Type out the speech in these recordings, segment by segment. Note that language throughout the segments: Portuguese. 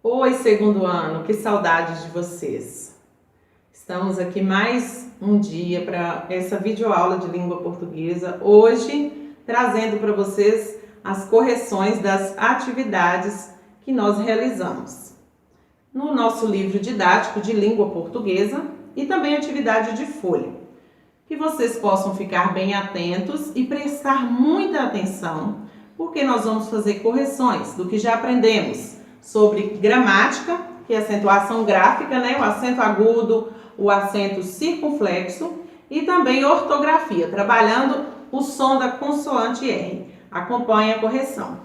Oi, segundo ano, que saudade de vocês. Estamos aqui mais um dia para essa videoaula de língua portuguesa. Hoje, trazendo para vocês as correções das atividades que nós realizamos no nosso livro didático de língua portuguesa e também atividade de folha. Que vocês possam ficar bem atentos e prestar muita atenção, porque nós vamos fazer correções do que já aprendemos sobre gramática, que é acentuação gráfica, né? O acento agudo, o acento circunflexo e também ortografia, trabalhando o som da consoante R. Acompanhe a correção.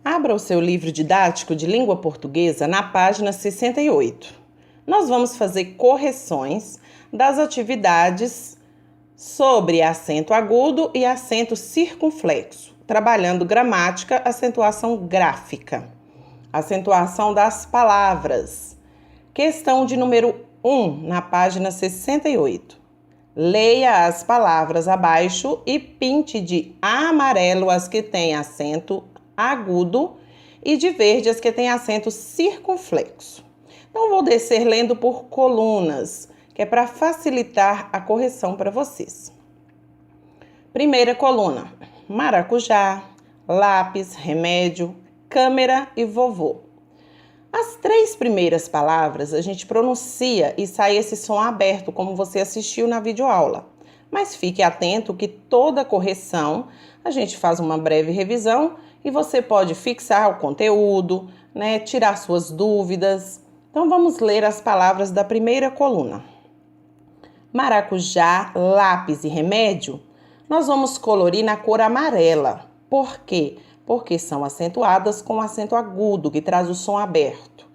Abra o seu livro didático de língua portuguesa na página 68. Nós vamos fazer correções das atividades sobre acento agudo e acento circunflexo, trabalhando gramática, acentuação gráfica, acentuação das palavras. Questão de número 1, na página 68. Leia as palavras abaixo e pinte de amarelo as que têm acento agudo e de verde as que têm acento circunflexo. Então, vou descer lendo por colunas, que é para facilitar a correção para vocês. Primeira coluna: maracujá, lápis, remédio, câmera e vovô. As três primeiras palavras a gente pronuncia e sai esse som aberto, como você assistiu na videoaula. Mas fique atento que toda correção a gente faz uma breve revisão e você pode fixar o conteúdo, né, tirar suas dúvidas. Então vamos ler as palavras da primeira coluna. Maracujá, lápis e remédio, nós vamos colorir na cor amarela. Por quê? Porque são acentuadas com acento agudo, que traz o som aberto.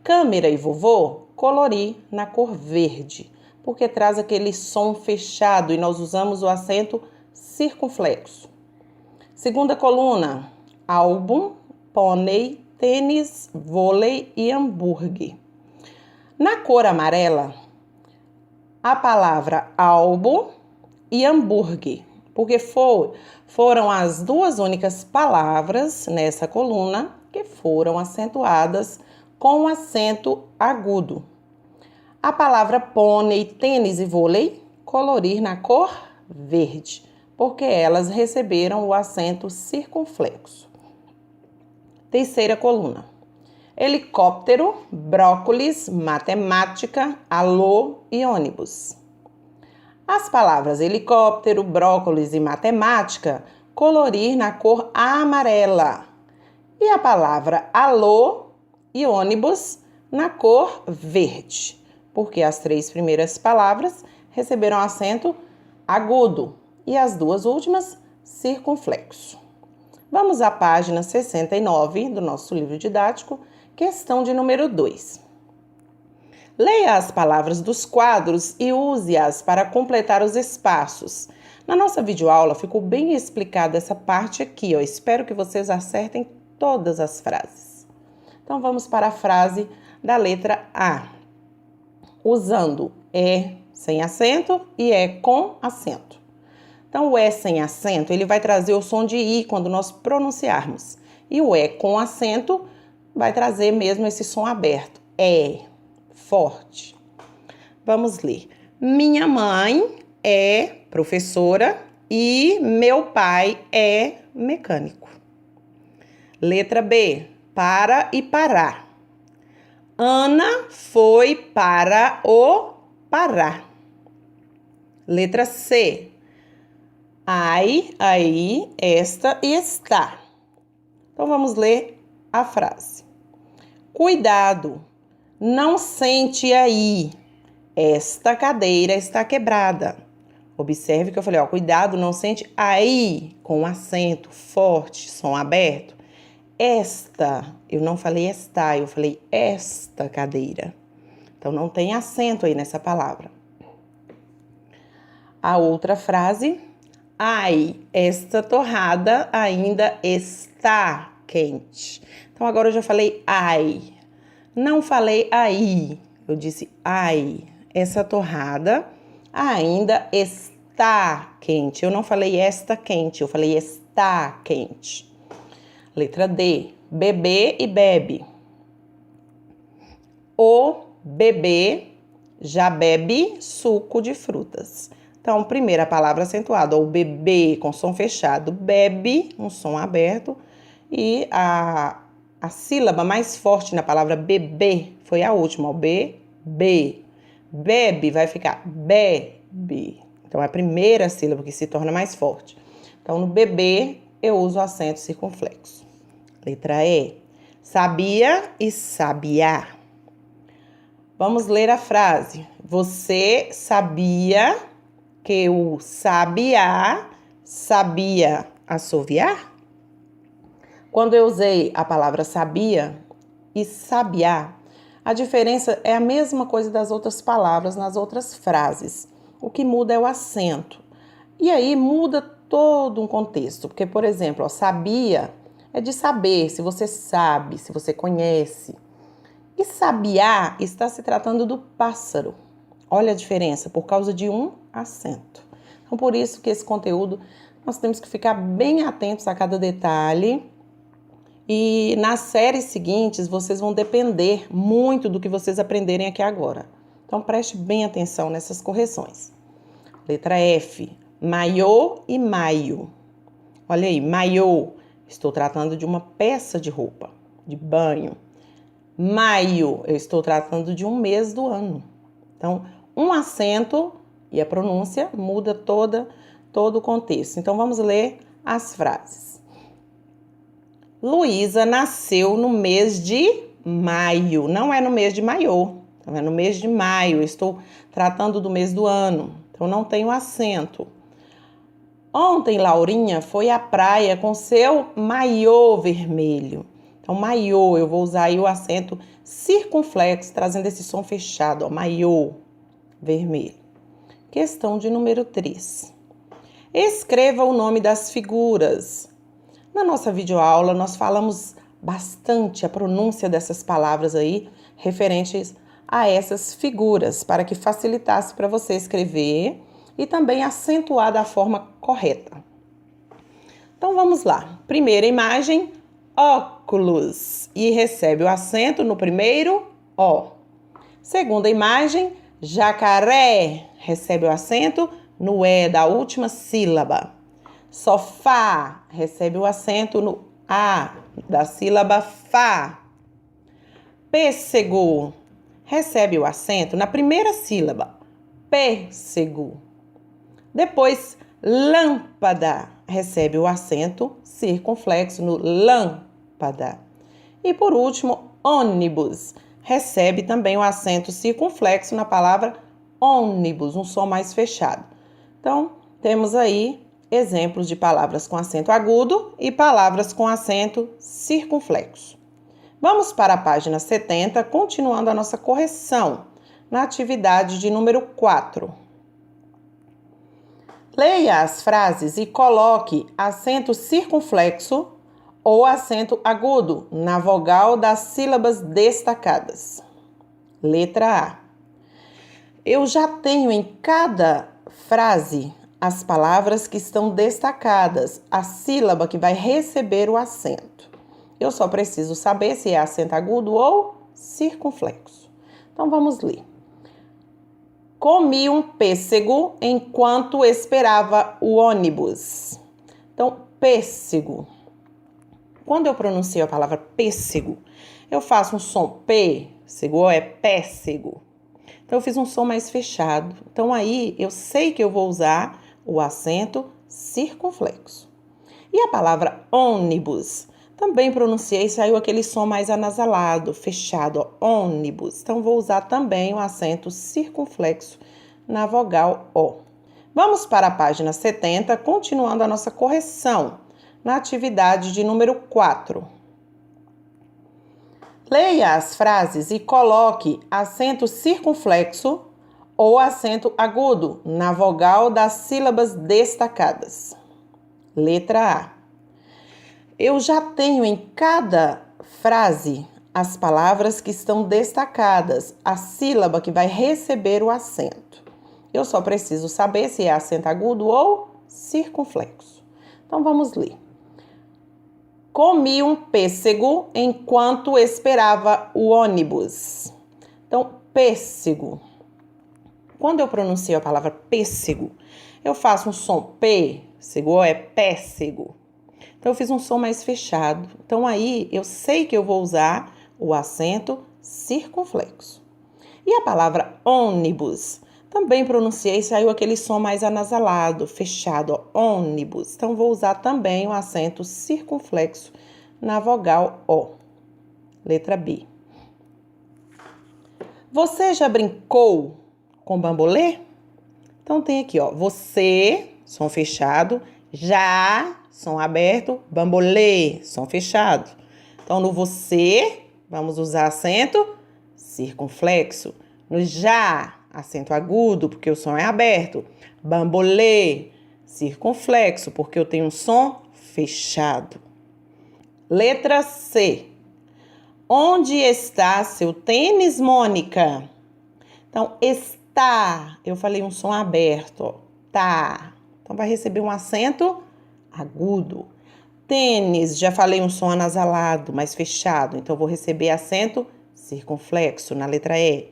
Câmera e vovô, colorir na cor verde, porque traz aquele som fechado e nós usamos o acento circunflexo. Segunda coluna: álbum, pônei, tênis, vôlei e hambúrguer. Na cor amarela, a palavra álbum e hambúrguer, porque foram as duas únicas palavras nessa coluna que foram acentuadas com acento agudo. A palavra pônei, tênis e vôlei, colorir na cor verde, porque elas receberam o acento circunflexo. Terceira coluna: helicóptero, brócolis, matemática, alô e ônibus. As palavras helicóptero, brócolis e matemática, colorir na cor amarela. E a palavra alô e ônibus na cor verde, porque as três primeiras palavras receberam acento agudo e as duas últimas circunflexo. Vamos à página 69 do nosso livro didático, questão de número 2. Leia as palavras dos quadros e use-as para completar os espaços. Na nossa videoaula ficou bem explicada essa parte aqui, ó. Espero que vocês acertem todas as frases. Então, vamos para a frase da letra A. Usando é sem acento e é com acento. Então, o é sem acento, ele vai trazer o som de i quando nós pronunciarmos. E o é com acento vai trazer mesmo esse som aberto. É forte. Vamos ler. Minha mãe é professora e meu pai é mecânico. Letra B. Para e parar. Ana foi para o Pará. Letra C. Ai, aí, esta e está. Então, vamos ler a frase. Cuidado, não sente aí, esta cadeira está quebrada. Observe que eu falei, ó, cuidado, não sente aí, com acento forte, som aberto. Esta, eu não falei está, eu falei esta cadeira. Então, não tem acento aí nessa palavra. A outra frase: ai, esta torrada ainda está quente. Então, agora eu já falei ai. Não falei aí, eu disse ai. Essa torrada ainda está quente. Eu não falei esta quente, eu falei está quente. Letra D. Beber e bebe. O bebê já bebe suco de frutas. Então, primeira palavra acentuada, o bebê com som fechado, bebe, um som aberto. E a sílaba mais forte na palavra bebê foi a última, o B, B. Bebe vai ficar bebe. Então, é a primeira sílaba que se torna mais forte. Então, no bebê, eu uso o acento circunflexo. Letra E. Sabia e sabiá. Vamos ler a frase. Você sabia que o sabiá sabia assoviar? Quando eu usei a palavra sabia e sabiá, a diferença é a mesma coisa das outras palavras nas outras frases. O que muda é o acento. E aí muda todo um contexto. Porque, por exemplo, sabia é de saber, se você sabe, se você conhece. E sabiá está se tratando do pássaro. Olha a diferença, por causa de um acento. Então, por isso que esse conteúdo, nós temos que ficar bem atentos a cada detalhe. E nas séries seguintes, vocês vão depender muito do que vocês aprenderem aqui agora. Então, preste bem atenção nessas correções. Letra F, maiô e maio. Olha aí, maiô, estou tratando de uma peça de roupa, de banho. Maio, eu estou tratando de um mês do ano. Então, um acento e a pronúncia muda todo o contexto. Então, vamos ler as frases. Luísa nasceu no mês de maio, não é no mês de maiô, é no mês de maio. Eu estou tratando do mês do ano, então não tenho acento. Ontem, Laurinha foi à praia com seu maiô vermelho. Então, maiô, eu vou usar aí o acento circunflexo, trazendo esse som fechado, ó, maiô vermelho. Questão de número 3. Escreva o nome das figuras. Na nossa videoaula, nós falamos bastante a pronúncia dessas palavras aí, referentes a essas figuras, para que facilitasse para você escrever e também acentuar da forma correta. Então, vamos lá. Primeira imagem, óculos, e recebe o acento no primeiro O. Segunda imagem, jacaré, recebe o acento no E da última sílaba. Sofá, recebe o acento no A da sílaba Fá. Pêssego, recebe o acento na primeira sílaba, pêssego. Depois, lâmpada, recebe o acento circunflexo no lâmpada. E por último, ônibus, recebe também o acento circunflexo na palavra ônibus, um som mais fechado. Então, temos aí exemplos de palavras com acento agudo e palavras com acento circunflexo. Vamos para a página 70, continuando a nossa correção na atividade de número 4. Leia as frases e coloque acento circunflexo ou acento agudo na vogal das sílabas destacadas. Letra A. Eu já tenho em cada frase as palavras que estão destacadas, a sílaba que vai receber o acento. Eu só preciso saber se é acento agudo ou circunflexo. Então, vamos ler. Comi um pêssego enquanto esperava o ônibus. Então, pêssego. Quando eu pronuncio a palavra pêssego, eu faço um som pêssego ou é péssego. Então, eu fiz um som mais fechado. Então, aí, eu sei que eu vou usar o acento circunflexo. E a palavra ônibus, também pronunciei, saiu aquele som mais anasalado, fechado, ó, ônibus. Então, vou usar também o acento circunflexo na vogal O. Vamos para a página 70, continuando a nossa correção na atividade de número 4. Leia as frases e coloque acento circunflexo ou acento agudo na vogal das sílabas destacadas. Letra A. Eu já tenho em cada frase as palavras que estão destacadas, a sílaba que vai receber o acento. Eu só preciso saber se é acento agudo ou circunflexo. Então, vamos ler. Comi um pêssego enquanto esperava o ônibus. Então, pêssego. Quando eu pronuncio a palavra pêssego, eu faço um som pêssego ou é pêssego. Então, eu fiz um som mais fechado. Então, aí, eu sei que eu vou usar o acento circunflexo. E a palavra ônibus, também pronunciei, saiu aquele som mais anasalado, fechado, ó, ônibus. Então, vou usar também o acento circunflexo na vogal O. Letra B. Você já brincou com bambolê? Então, tem aqui, ó, você, som fechado, já, som aberto, bambolê, som fechado. Então, no você, vamos usar acento circunflexo. No já, acento agudo, porque o som é aberto. Bambolê, circunflexo, porque eu tenho um som fechado. Letra C. Onde está seu tênis, Mônica? Então, está, eu falei um som aberto, ó, tá. Então, vai receber um acento agudo. Tênis, já falei um som anasalado, mais fechado. Então, vou receber acento circunflexo na letra E.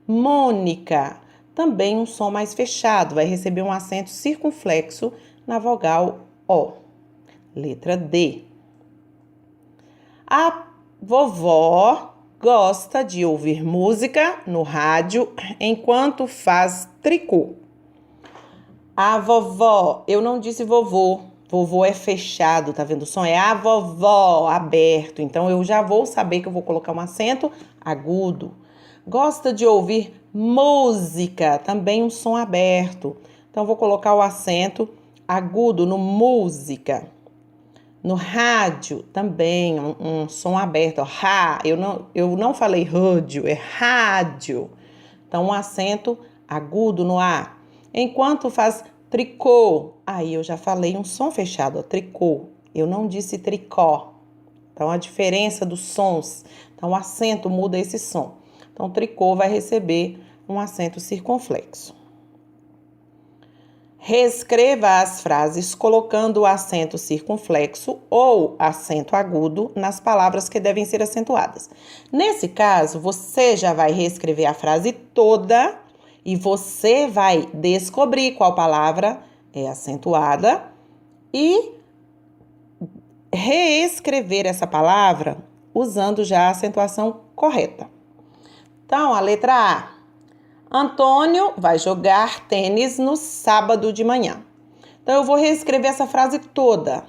Mônica, também um som mais fechado. Vai receber um acento circunflexo na vogal O. Letra D. A vovó gosta de ouvir música no rádio enquanto faz tricô. A vovó, eu não disse vovô. Vovô é fechado, tá vendo o som? É a vovó, aberto. Então, eu já vou saber que eu vou colocar um acento agudo. Gosta de ouvir música, também um som aberto. Então, vou colocar o acento agudo no música. No rádio, também um som aberto. Ó, eu não falei rádio, é rádio. Então, um acento agudo no A. Enquanto faz tricô, aí eu já falei um som fechado, ó, tricô. Eu não disse tricó. Então, a diferença dos sons. Então, o acento muda esse som. Então, tricô vai receber um acento circunflexo. Reescreva as frases colocando o acento circunflexo ou acento agudo nas palavras que devem ser acentuadas. Nesse caso, você já vai reescrever a frase toda e você vai descobrir qual palavra é acentuada e reescrever essa palavra usando já a acentuação correta. Então, a letra A. Antônio vai jogar tênis no sábado de manhã. Então, eu vou reescrever essa frase toda.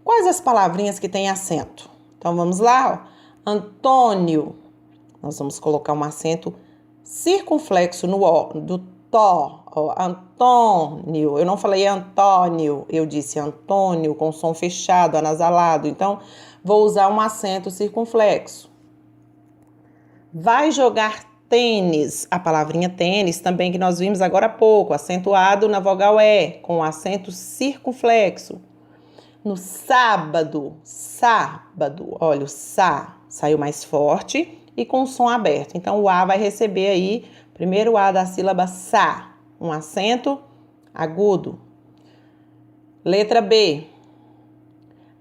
Quais as palavrinhas que têm acento? Então, vamos lá. Ó. Antônio. Nós vamos colocar um acento circunflexo no O, do Tó. Ó, Antônio. Eu não falei Antônio, eu disse Antônio com som fechado, anasalado. Então, vou usar um acento circunflexo. Vai jogar tênis, a palavrinha tênis também que nós vimos agora há pouco, acentuado na vogal E, com acento circunflexo. No sábado, olha, o Sá saiu mais forte e com o som aberto. Então, o A vai receber aí, primeiro A da sílaba Sá, um acento agudo. Letra B.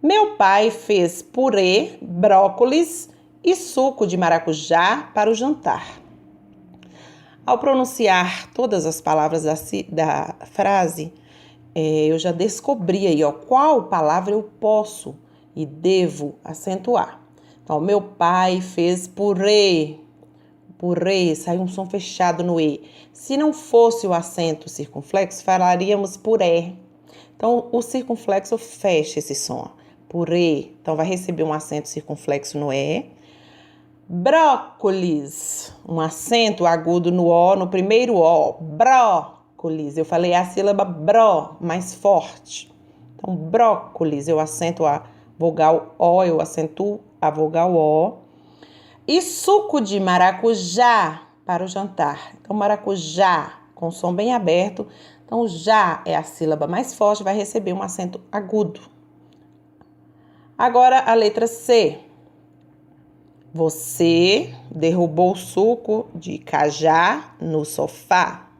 Meu pai fez purê, brócolis e suco de maracujá para o jantar. Ao pronunciar todas as palavras da frase, eu já descobri aí, ó, qual palavra eu posso e devo acentuar. Então, meu pai fez purê. Purê, saiu um som fechado no E. Se não fosse o acento circunflexo, falaríamos puré. Então, o circunflexo fecha esse som. Purê. Então, vai receber um acento circunflexo no E. Brócolis, um acento agudo no O, no primeiro O, brócolis. Eu falei a sílaba bró, mais forte. Então, brócolis, eu acento a vogal O, eu acentuo a vogal O. E suco de maracujá para o jantar. Então, maracujá, com som bem aberto. Então, já é a sílaba mais forte, vai receber um acento agudo. Agora, a letra C. Você derrubou o suco de cajá no sofá.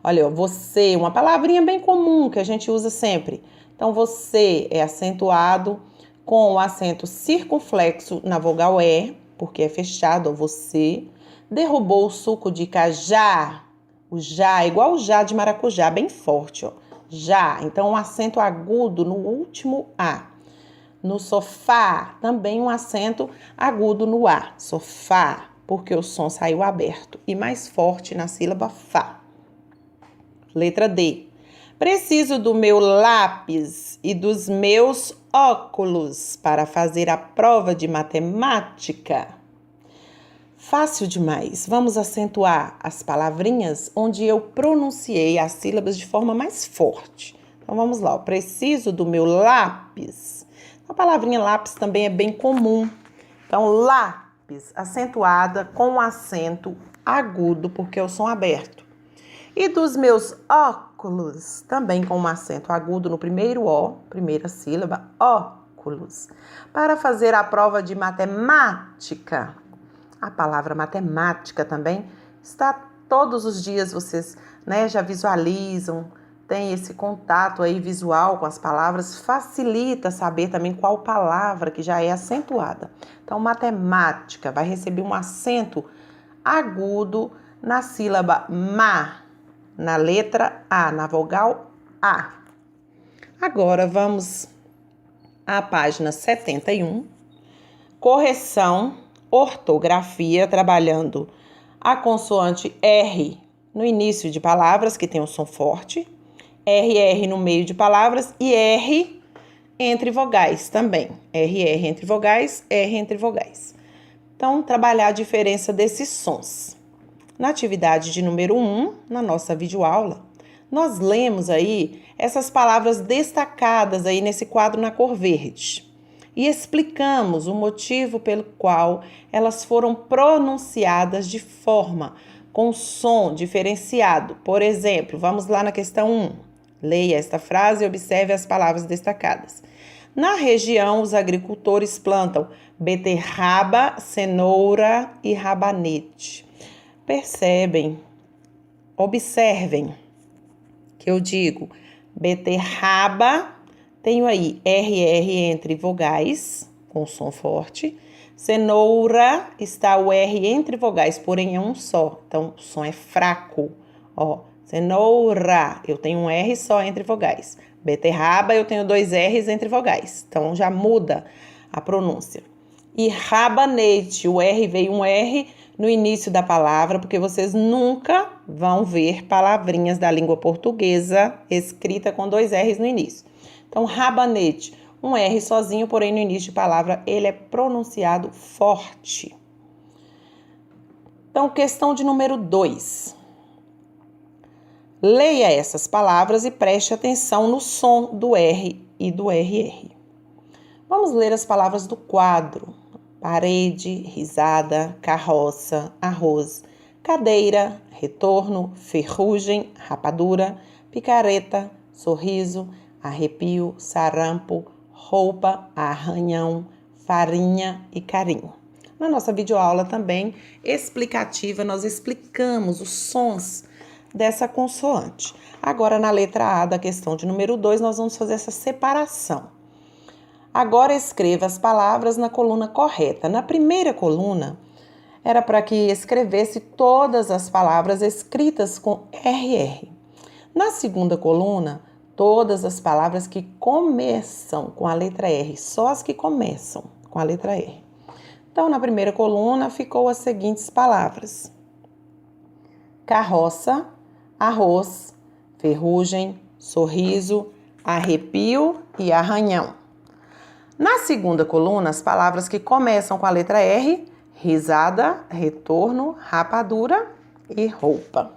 Olha, você, uma palavrinha bem comum que a gente usa sempre. Então, você é acentuado com o acento circunflexo na vogal E, porque é fechado, você. Derrubou o suco de cajá. O já é igual o já de maracujá, bem forte, ó. Já, então um acento agudo no último A. No sofá, também um acento agudo no A. Sofá, porque o som saiu aberto e mais forte na sílaba Fá. Letra D. Preciso do meu lápis e dos meus óculos para fazer a prova de matemática. Fácil demais. Vamos acentuar as palavrinhas onde eu pronunciei as sílabas de forma mais forte. Então, vamos lá. Eu preciso do meu lápis. A palavrinha lápis também é bem comum. Então, lápis, acentuada com acento agudo, porque é o som aberto. E dos meus óculos, também com um acento agudo no primeiro O, primeira sílaba, óculos. Para fazer a prova de matemática. A palavra matemática também está todos os dias, vocês, já visualizam, tem esse contato aí visual com as palavras, facilita saber também qual palavra que já é acentuada. Então, matemática vai receber um acento agudo na sílaba ma, na letra A, na vogal A. Agora, vamos à página 71, correção, ortografia, trabalhando a consoante R no início de palavras, que tem um som forte, RR no meio de palavras e R entre vogais também. RR entre vogais, R entre vogais. Então, trabalhar a diferença desses sons. Na atividade de número 1, na nossa videoaula, nós lemos aí essas palavras destacadas aí nesse quadro na cor verde. E explicamos o motivo pelo qual elas foram pronunciadas de forma com som diferenciado. Por exemplo, vamos lá na questão 1. Leia esta frase e observe as palavras destacadas. Na região, os agricultores plantam beterraba, cenoura e rabanete. Observem que eu digo beterraba, tenho aí RR entre vogais, com som forte. Cenoura, está o R entre vogais, porém é um só. Então, o som é fraco. Ó, cenoura, eu tenho um R só entre vogais. Beterraba, eu tenho 2 R's entre vogais. Então, já muda a pronúncia. E rabanete, o R veio um R no início da palavra, porque vocês nunca vão ver palavrinhas da língua portuguesa escrita com 2 R's no início. Então, rabanete, um R sozinho, porém no início de palavra ele é pronunciado forte. Então, questão de número 2. Leia essas palavras e preste atenção no som do R e do RR. Vamos ler as palavras do quadro. Parede, risada, carroça, arroz, cadeira, retorno, ferrugem, rapadura, picareta, sorriso, arrepio, sarampo, roupa, arranhão, farinha e carinho. Na nossa videoaula também explicativa, nós explicamos os sons dessa consoante. Agora, na letra A da questão de número 2, nós vamos fazer essa separação. Agora, escreva as palavras na coluna correta. Na primeira coluna, era para que escrevesse todas as palavras escritas com RR. Na segunda coluna, todas as palavras que começam com a letra R, só as que começam com a letra R. Então, na primeira coluna, ficou as seguintes palavras: carroça, arroz, ferrugem, sorriso, arrepio e arranhão. Na segunda coluna, as palavras que começam com a letra R, risada, retorno, rapadura e roupa.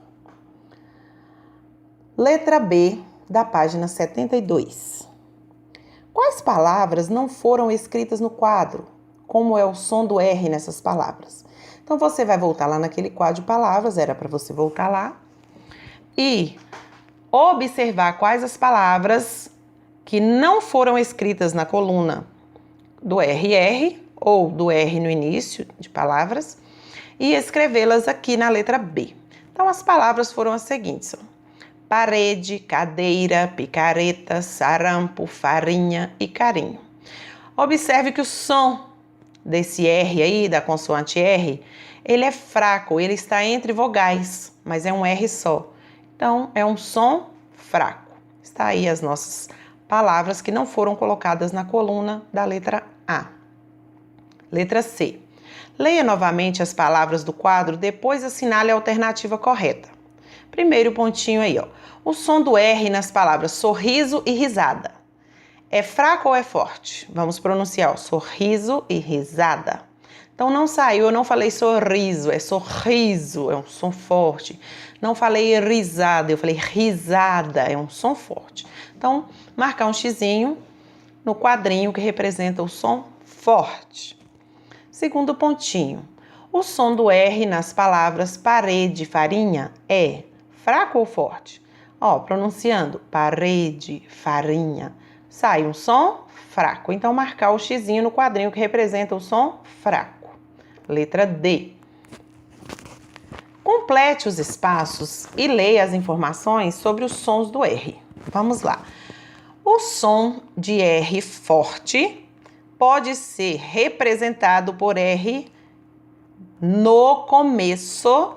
Letra B da página 72. Quais palavras não foram escritas no quadro? Como é o som do R nessas palavras? Então, você vai voltar lá naquele quadro de palavras, era para você voltar lá, e observar quais as palavras que não foram escritas na coluna do RR ou do R no início de palavras e escrevê-las aqui na letra B. Então, as palavras foram as seguintes: parede, cadeira, picareta, sarampo, farinha e carinho. Observe que o som desse R aí, da consoante R, ele é fraco, ele está entre vogais, mas é um R só. Então, é um som fraco. Está aí as nossas palavras que não foram colocadas na coluna da letra A. Letra C. Leia novamente as palavras do quadro, depois assinale a alternativa correta. Primeiro pontinho aí, ó. O som do R nas palavras sorriso e risada. É fraco ou é forte? Vamos pronunciar, ó, sorriso e risada. Então, não saiu, eu não falei sorriso, é sorriso, é um som forte. Não falei risada, eu falei risada, é um som forte. Então, marcar um xizinho no quadrinho que representa o som forte. Segundo pontinho, o som do R nas palavras parede, farinha é fraco ou forte? Ó, pronunciando parede, farinha, sai um som fraco. Então, marcar o xizinho no quadrinho que representa o som fraco. Letra D. Complete os espaços e leia as informações sobre os sons do R. Vamos lá. O som de R forte pode ser representado por R no começo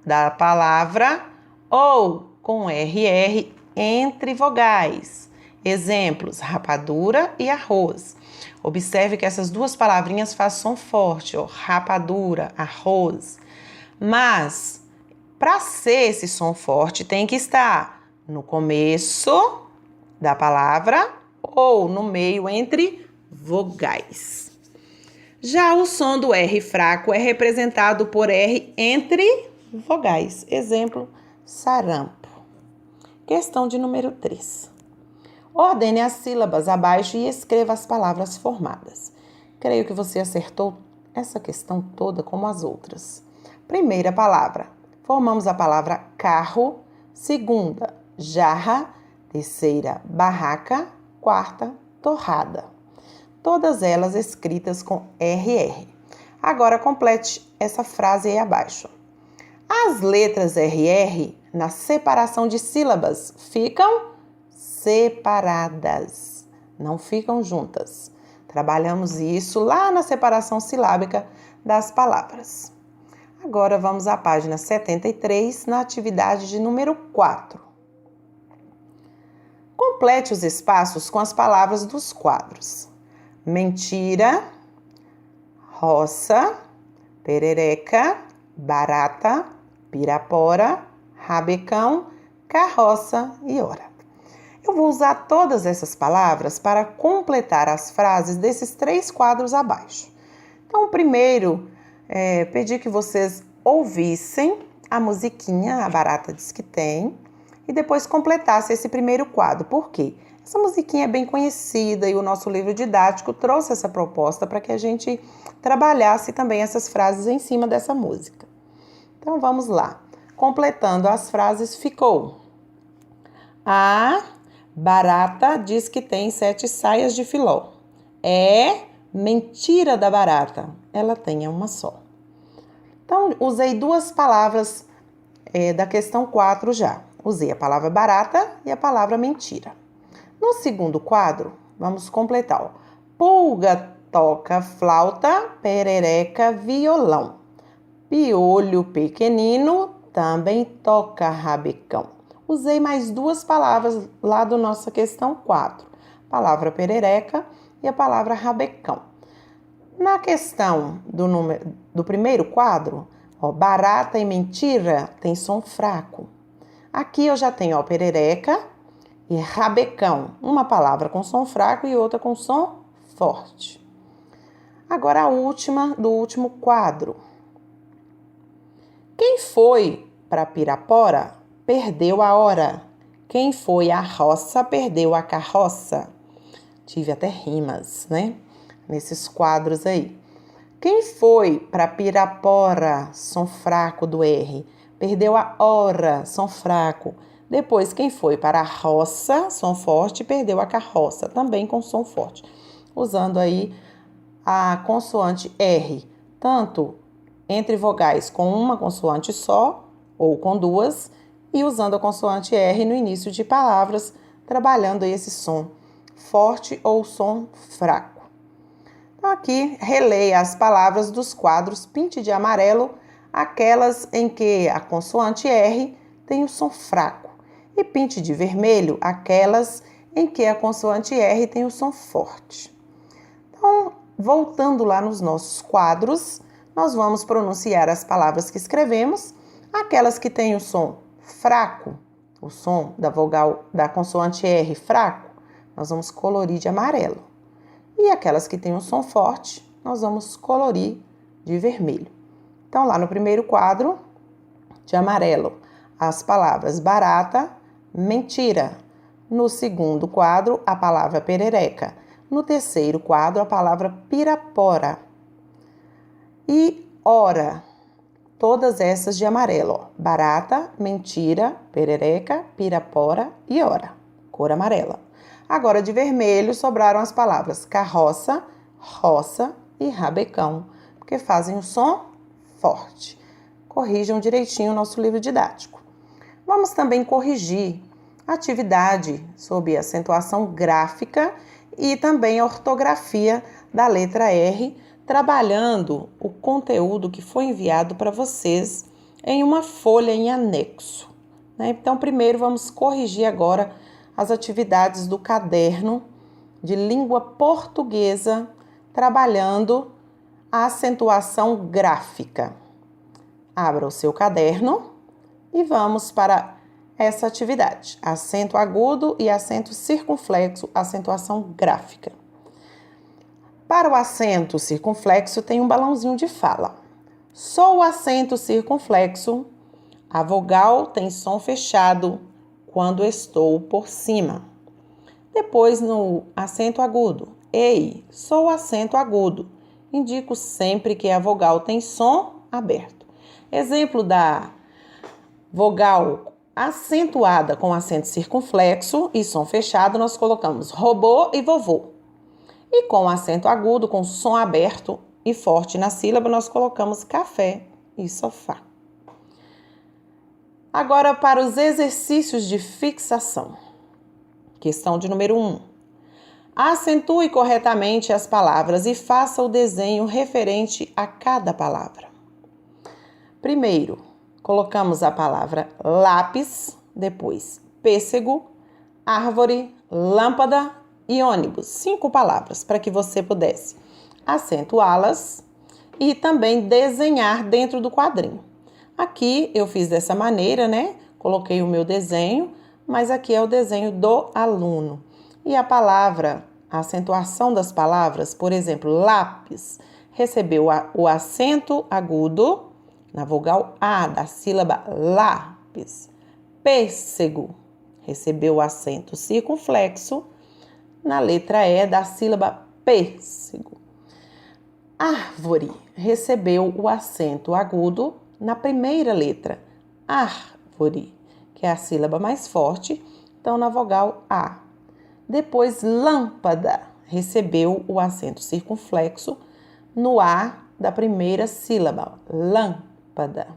da palavra ou com RR entre vogais. Exemplos, rapadura e arroz. Observe que essas duas palavrinhas fazem som forte, ó, rapadura, arroz. Mas, para ser esse som forte, tem que estar no começo da palavra ou no meio entre vogais. Já o som do R fraco é representado por R entre vogais. Exemplo, sarampo. Questão de número 3. Ordene as sílabas abaixo e escreva as palavras formadas. Creio que você acertou essa questão toda como as outras. Primeira palavra, formamos a palavra carro. Segunda, jarra. Terceira, barraca. Quarta, torrada. Todas elas escritas com RR. Agora, complete essa frase aí abaixo. As letras RR, na separação de sílabas, ficam separadas, não ficam juntas. Trabalhamos isso lá na separação silábica das palavras. Agora vamos à página 73, na atividade de número 4. Complete os espaços com as palavras dos quadros. Mentira, roça, perereca, barata, pirapora, rabecão, carroça e hora. Eu vou usar todas essas palavras para completar as frases desses 3 quadros abaixo. Então, primeiro, pedi que vocês ouvissem a musiquinha, a barata diz que tem, e depois completassem esse primeiro quadro. Por quê? Essa musiquinha é bem conhecida e o nosso livro didático trouxe essa proposta para que a gente trabalhasse também essas frases em cima dessa música. Então, vamos lá. Completando as frases, ficou: a barata diz que tem 7 saias de filó. É mentira da barata, ela tem uma só. Então, usei 2 palavras da questão 4 já. Usei a palavra barata e a palavra mentira. No segundo quadro, vamos completar. Ó. Pulga toca flauta, perereca, violão. Piolho pequenino também toca rabecão. Usei mais 2 palavras lá da nossa questão 4. A palavra perereca e a palavra rabecão. Na questão do primeiro quadro, ó, barata e mentira tem som fraco. Aqui eu já tenho, ó, perereca e rabecão. Uma palavra com som fraco e outra com som forte. Agora a última do último quadro. Quem foi para Pirapora perdeu a hora. Quem foi à roça perdeu a carroça. Tive até rimas, né? Nesses quadros aí. Quem foi para Pirapora, som fraco do R, perdeu a hora, som fraco. Depois, quem foi para a roça, som forte, perdeu a carroça, também com som forte. Usando aí a consoante R, tanto entre vogais com uma consoante só ou com 2, e usando a consoante R no início de palavras, trabalhando aí esse som forte ou som fraco. Então, aqui, releia as palavras dos quadros, pinte de amarelo aquelas em que a consoante R tem o som fraco e pinte de vermelho aquelas em que a consoante R tem o som forte. Então, voltando lá nos nossos quadros, nós vamos pronunciar as palavras que escrevemos, aquelas que têm o som fraco, o som da vogal da consoante R fraco, nós vamos colorir de amarelo. E aquelas que têm o som forte, nós vamos colorir de vermelho. Então, lá no primeiro quadro, de amarelo, as palavras barata, mentira. No segundo quadro, a palavra perereca. No terceiro quadro, a palavra pirapora. E hora, todas essas de amarelo, ó. Barata, mentira, perereca, pirapora e hora, cor amarela. Agora, de vermelho, sobraram as palavras carroça, roça e rabecão, porque fazem o som forte. Corrijam direitinho o nosso livro didático. Vamos também corrigir a atividade sob acentuação gráfica e também a ortografia da letra R, trabalhando o conteúdo que foi enviado para vocês em uma folha em anexo. Então, primeiro vamos corrigir agora as atividades do caderno de língua portuguesa, trabalhando a acentuação gráfica. Abra o seu caderno e vamos para essa atividade. Acento agudo e acento circunflexo, acentuação gráfica. Para o acento circunflexo tem um balãozinho de fala. Sou o acento circunflexo, a vogal tem som fechado quando estou por cima. Depois no acento agudo. Ei, sou o acento agudo. Indico sempre que a vogal tem som aberto. Exemplo da vogal acentuada com acento circunflexo e som fechado, nós colocamos robô e vovô. E com acento agudo, com som aberto e forte na sílaba, nós colocamos café e sofá. Agora para os exercícios de fixação. Questão de número 1. Acentue corretamente as palavras e faça o desenho referente a cada palavra. Primeiro, colocamos a palavra lápis, depois pêssego, árvore, lâmpada e ônibus. 5 palavras para que você pudesse acentuá-las e também desenhar dentro do quadrinho. Aqui eu fiz dessa maneira, né? Coloquei o meu desenho, mas aqui é o desenho do aluno. E a palavra, a acentuação das palavras, por exemplo, lápis, recebeu o acento agudo na vogal A da sílaba lápis. Pêssego recebeu o acento circunflexo na letra E da sílaba pêssego. Árvore recebeu o acento agudo na primeira letra, árvore, que é a sílaba mais forte, então na vogal A. Depois, lâmpada recebeu o acento circunflexo no A da primeira sílaba, lâmpada.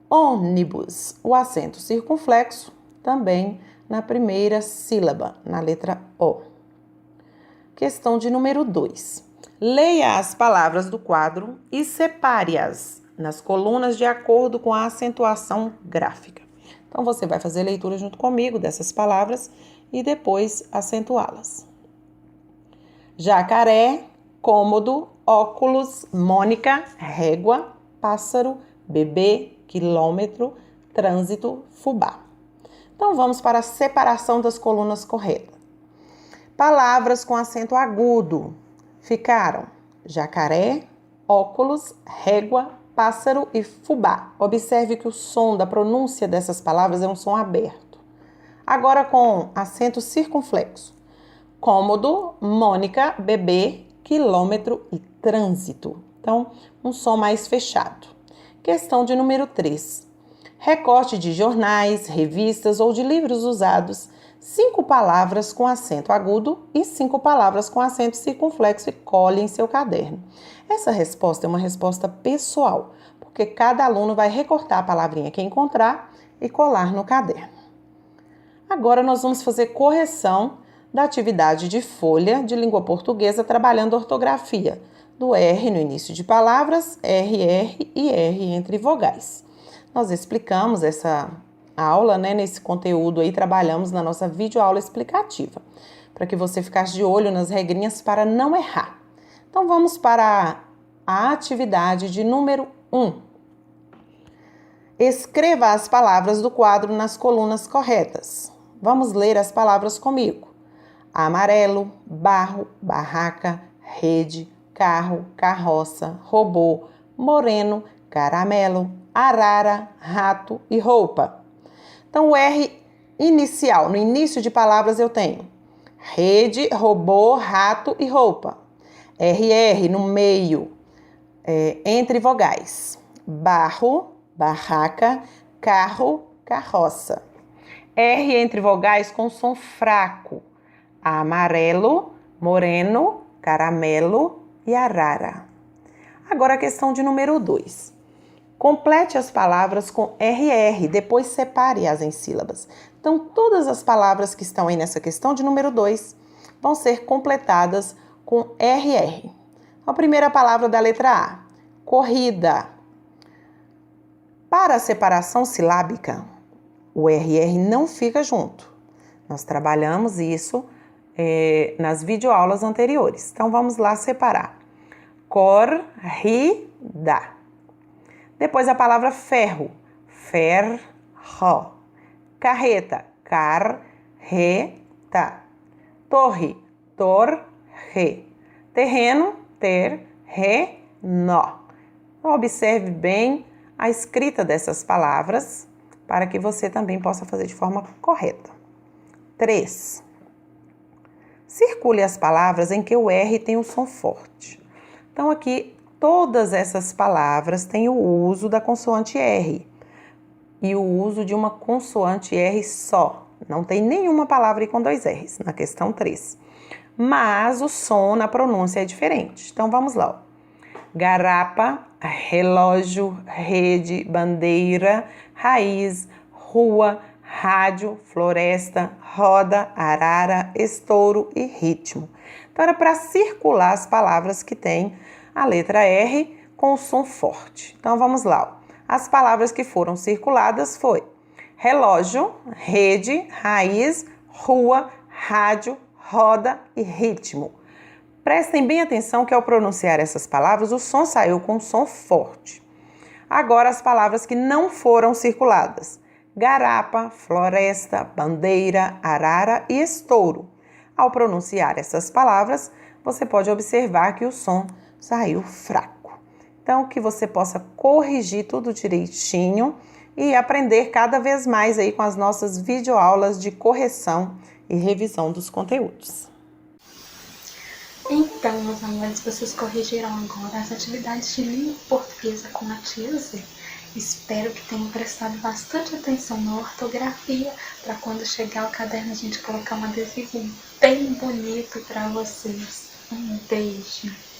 Ônibus, o acento circunflexo também na primeira sílaba, na letra O. Questão de número 2. Leia as palavras do quadro e separe-as nas colunas de acordo com a acentuação gráfica. Então, você vai fazer leitura junto comigo dessas palavras e depois acentuá-las. Jacaré, cômodo, óculos, Mônica, régua, pássaro, bebê, quilômetro, trânsito, fubá. Então, vamos para a separação das colunas corretas. Palavras com acento agudo ficaram jacaré, óculos, régua, pássaro e fubá. Observe que o som da pronúncia dessas palavras é um som aberto. Agora com acento circunflexo. Cômodo, Mônica, bebê, quilômetro e trânsito. Então, um som mais fechado. Questão de número 3. Recorte de jornais, revistas ou de livros usados 5 palavras com acento agudo e 5 palavras com acento circunflexo e cole em seu caderno. Essa resposta é uma resposta pessoal, porque cada aluno vai recortar a palavrinha que encontrar e colar no caderno. Agora nós vamos fazer correção da atividade de folha de língua portuguesa trabalhando ortografia, do R no início de palavras, RR e R entre vogais. Nós explicamos essa aula, nesse conteúdo aí, trabalhamos na nossa videoaula explicativa, para que você ficasse de olho nas regrinhas para não errar. Então vamos para a atividade de número 1. Escreva as palavras do quadro nas colunas corretas. Vamos ler as palavras comigo. Amarelo, barro, barraca, rede, carro, carroça, robô, moreno, caramelo, arara, rato e roupa. Então, o R inicial, no início de palavras eu tenho rede, robô, rato e roupa. RR no meio, entre vogais. Barro, barraca, carro, carroça. R entre vogais com som fraco. Amarelo, moreno, caramelo e arara. Agora a questão de número 2. Complete as palavras com RR, depois separe-as em sílabas. Então, todas as palavras que estão aí nessa questão de número 2 vão ser completadas com RR. A primeira palavra da letra A, corrida. Para a separação silábica, o RR não fica junto. Nós trabalhamos isso nas videoaulas anteriores. Então, vamos lá separar. Corrida. Depois a palavra ferro. Ferro. Carreta. Carreta. Torre. Torre. Terreno. Terreno. Observe bem a escrita dessas palavras para que você também possa fazer de forma correta. 3. Circule as palavras em que o R tem o som forte. Então, aqui, todas essas palavras têm o uso da consoante R e o uso de uma consoante R só. Não tem nenhuma palavra com 2 R's na questão 3. Mas o som na pronúncia é diferente. Então, vamos lá. Garapa, relógio, rede, bandeira, raiz, rua, rádio, floresta, roda, arara, estouro e ritmo. Então, era para circular as palavras que têm a letra R com o som forte. Então, vamos lá. As palavras que foram circuladas foi relógio, rede, raiz, rua, rádio, roda e ritmo. Prestem bem atenção que ao pronunciar essas palavras, o som saiu com um som forte. Agora, as palavras que não foram circuladas. Garapa, floresta, bandeira, arara e estouro. Ao pronunciar essas palavras, você pode observar que o som saiu fraco. Então, que você possa corrigir tudo direitinho e aprender cada vez mais aí com as nossas videoaulas de correção e revisão dos conteúdos. Então, meus amores, vocês corrigiram agora as atividades de língua portuguesa com a tia Z. Espero que tenham prestado bastante atenção na ortografia para quando chegar o caderno a gente colocar um adesivo bem bonito para vocês. Um beijo!